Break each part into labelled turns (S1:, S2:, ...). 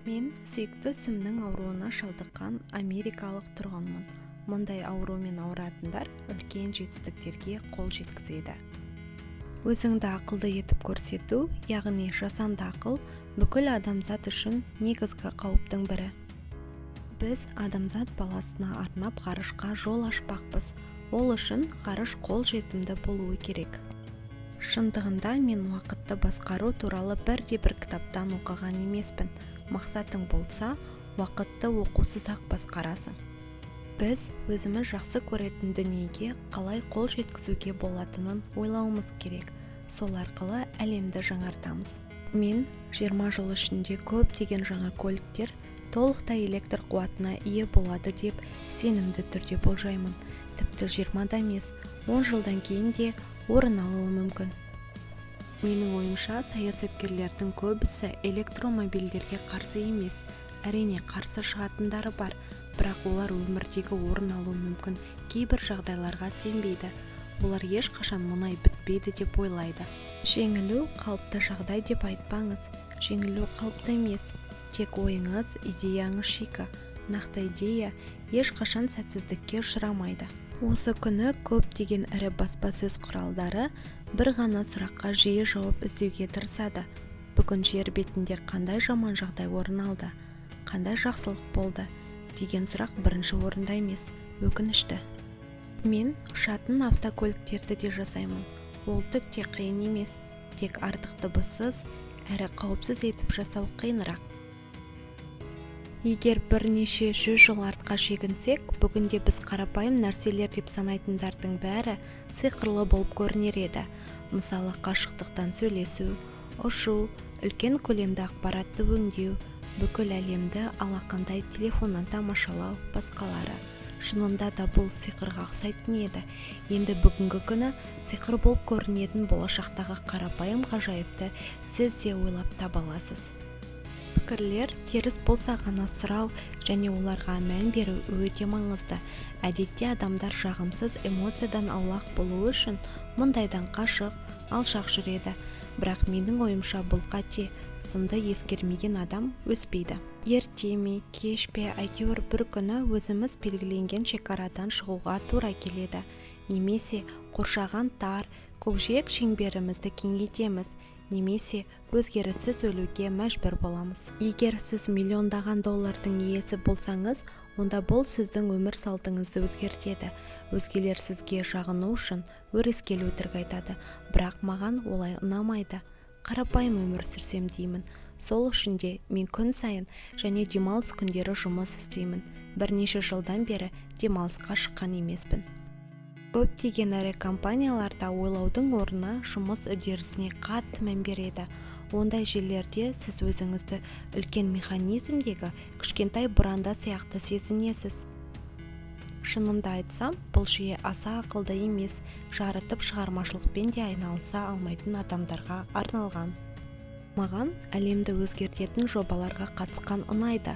S1: Мен сүйікті ісімнің ауруына шалдыққан америкалық тұрғынмын. Мұндай аурумен ауыратындар үлкен жетістіктерге қол жеткізеді. Өзіңді ақылды етіп көрсету, яғни жасанды ақыл, бүкіл адамзат үшін негізгі қауіптің бірі. Біз адамзат баласына арнап ғарышқа жол ашпақпыз. Ол үшін ғарыш қол жетімді болуы керек. Шындығында мен уақытты басқару туралы бірде-бір кітаптан оқыған емеспін. Мақсатың болса, уақытты оқусыз-ақ басқарасың. Біз өзіміз жақсы көретін дүниеге қалай қол жеткізуге болатынын ойлауымыз керек. Сол арқылы әлемді жаңартамыз. Мен 20 жыл ішінде көптеген жаңа көліктер толықтай электр қуатына ие болады деп сенімді түрде болжаймын. Тіпті 20-да емес, 10 жылдан кейін де орын алуы мүмкін. Менің ойымша, саясаткерлердің көбісі электромобильдерге қарсы емес. Әрине қарсы шығатындары бар, бірақ олар өмірдегі орын алуы мүмкін кейбір жағдайларға сенбейді. Олар ешқашан мұнай бітпейді деп ойлайды. Жеңілу қалыпты жағдай деп айтпаңыз. Жеңілу қалыпты емес. Тек ойыңыз, идеяңыз шикі. Нақты идея ешқашан сәтсіздікке ұшырамайды. Осы күні көптеген ірі баспасөз құралдары бір ғана сұраққа жиі жауап іздеуге тырысады. Бүгін жер бетінде қандай жаман жағдай орын алды, қандай жақсылық болды деген сұрақ бірінші орында емес, өкінішті. Мен ұшатын автокөліктерді де жасаймын. Ол түк те қиын емес, тек артық дыбыссыз әрі қауіпсіз етіп жасау қиынырақ. Егер бірнеше 100 жыл артқа шегінсек, бүгінде біз қарапайым нәрселер деп санайтындардың бәрі сиқырлы болып көрінер еді. Мысалы, қашықтықтан сөйлесу, ұшу, үлкен көлемді ақпаратты өңдеу, бүкіл әлемді алақандай телефоннан тамашалау, басқалары. Шынында да бұл сиқырға ұқсайтын еді. Енді бүгінгі күні сиқыр болып көрінетін болашақтағы қарапайым ғажайыпты сіз де ойлап таба аласыз. Пікірлер теріс болса ғана сұрау және оларға мән беру өте маңызды. Әдетте адамдар жағымсыз эмоциядан аулақ болу үшін мұндайдан қашық, алшақ жүреді. Бірақ менің ойымша бұл қате. Сынды ескермеген адам өспейді. Ерте ме, кеш пе, әйтеуір бір күні өзіміз белгіленген шекарадан шығуға тура келеді. Немесе қоршаған тар, көкжиек шеңберімізді кеңейтеміз. Немесе өзгеріссіз өлуге мәжбүр боламыз. Егер сіз миллиондаған доллардың иесі болсаңыз, онда бұл сіздің өмір салтыңызды өзгертеді. Өзгелер сізге жағыну үшін өрескел өтірік айтады, бірақ маған олай ұнамайды. Қарапайым өмір сүрсем деймін. Сол үшін де мен күн сайын және демалыс күндері жұмыс істеймін. Бірнеше жылдан бері демалысқа шыққан емеспін. Көптеген ірі компанияларда ойлаудың орнына жұмыс үдерісіне қатты мән береді. Ондай жерлерде сіз өзіңізді үлкен механизмдегі кішкентай бұранда сияқты сезінесіз. Шынымды айтсам, бұл жүйе аса ақылды емес, жарытып шығармашылықпен де айналыса алмайтын адамдарға арналған. Маған әлемді өзгертетін жобаларға қатысқан ұнайды.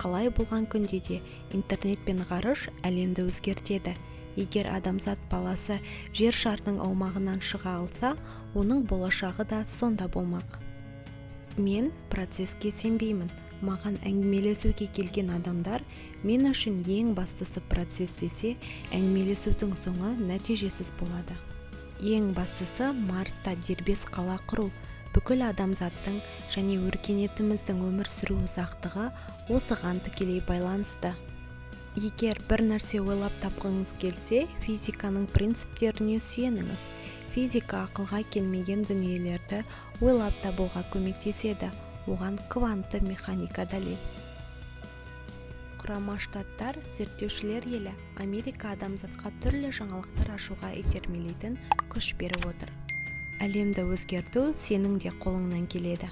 S1: Қалай болған күнде де интернет пен ғарыш әлемді өзгертеді. Егер адамзат баласы жер шарының аумағынан шыға алса, оның болашағы да сонда болмақ. Мен процеске сенбеймін. Маған әңгімелесуге келген адамдар мен үшін ең бастысы процесс десе, әңгімелесудің соңы нәтижесіз болады. Ең бастысы Марста дербес қала құру. Бүкіл адамзаттың және өркениетіміздің өмір сүру ұзақтығы осыған тікелей байланысты. Егер бір нәрсе ойлап тапқыңыз келсе, физиканың принциптеріне сүйеніңіз. Физика ақылға келмеген дүниелерді ойлап табуға көмектеседі. Оған квантты механика дәлел. Құрама Штаттар зерттеушілер елі Америка адамзатқа түрлі жаңалықтар ашуға итермелейтін күш беріп отыр. Әлемді өзгерту сенің де қолыңнан келеді.